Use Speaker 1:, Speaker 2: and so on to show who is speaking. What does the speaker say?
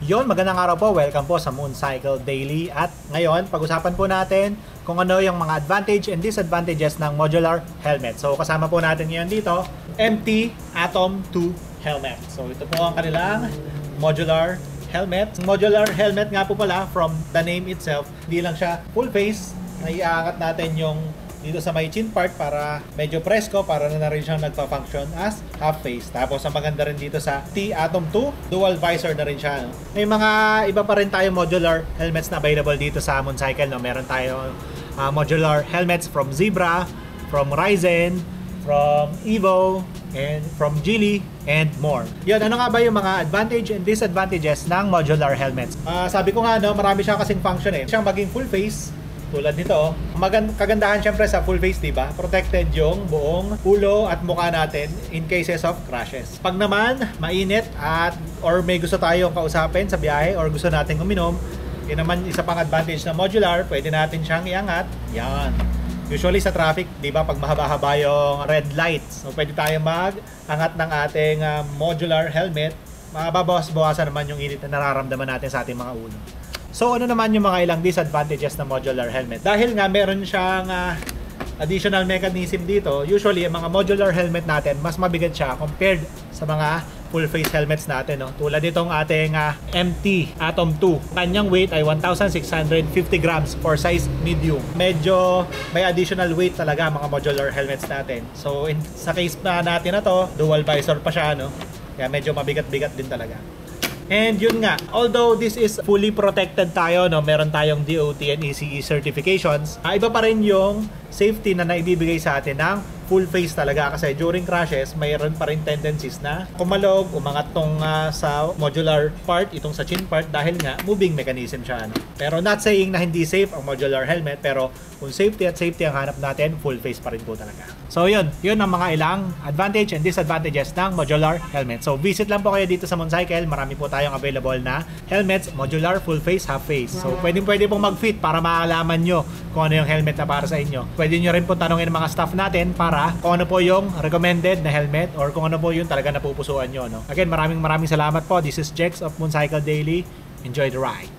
Speaker 1: Yon, magandang araw po. Welcome po sa Mooncycle Daily. At ngayon, pag-usapan po natin kung ano yung mga advantage and disadvantages ng modular helmet. So, kasama po natin ngayon dito, MT Atom 2 helmet. So, ito po ang kanilang modular helmet. Modular helmet nga po pala, from the name itself, hindi lang siya full face. Naiaangat natin yung dito sa may chin part para medyo presko, para na rin siyang nagpa-function as half face. Tapos ang maganda rin dito sa T-Atom 2, dual visor na rin siya. May mga iba pa rin tayo modular helmets na available dito sa Mooncycle. No? Meron tayo modular helmets from Zebra, from Ryzen, from Evo, and from Geely, and more. Yun, ano nga ba yung mga advantage and disadvantages ng modular helmets? Sabi ko nga, no, marami siya kasing function eh. Siyang maging full face, tulad nito, kagandahan syempre sa full face, diba? Protected yung buong ulo at mukha natin in cases of crashes. Pag naman mainit at or may gusto tayong kausapin sa biyahe or gusto nating uminom, yun naman isa pang advantage na modular, pwede natin siyang iangat. Yan. Usually sa traffic, diba, pag mahaba-haba yung red lights, so pwede tayong mag-angat ng ating modular helmet. Mababawas-bawasan naman yung init na nararamdaman natin sa ating mga ulo. So ano naman yung mga ilang disadvantages ng modular helmet? Dahil nga meron siyang additional mechanism dito, usually yung mga modular helmet natin, mas mabigat siya compared sa mga full face helmets natin. No? Tulad nitong ating MT Atom 2. Kanyang weight ay 1,650 grams for size medium. Medyo may additional weight talaga mga modular helmets natin. So sa case na natin na to, dual visor pa siya. No? Kaya medyo mabigat-bigat din talaga. And yun nga, although this is fully protected tayo, no, meron tayong DOT and ECE certifications, iba pa rin yung safety na naibibigay sa atin ng full face talaga, kasi during crashes mayroon pa rin tendencies na kumalog, umangat tong sa modular part, itong sa chin part, dahil nga moving mechanism siya. No? Pero not saying na hindi safe ang modular helmet, pero kung safety ang hanap natin, full face pa rin po talaga. So yun ang mga ilang advantage and disadvantages ng modular helmet. So visit lang po kayo dito sa Mooncycle, marami po tayong available na helmets, modular, full face, half face. So pwede pong mag-fit para maalaman nyo kung ano yung helmet na para sa inyo. Pwede nyo rin po tanongin ang mga staff natin para kung ano po yung recommended na helmet or kung ano po yung talaga napupusuan nyo. No? Again, maraming salamat po. This is Jex of Mooncycle Daily. Enjoy the ride.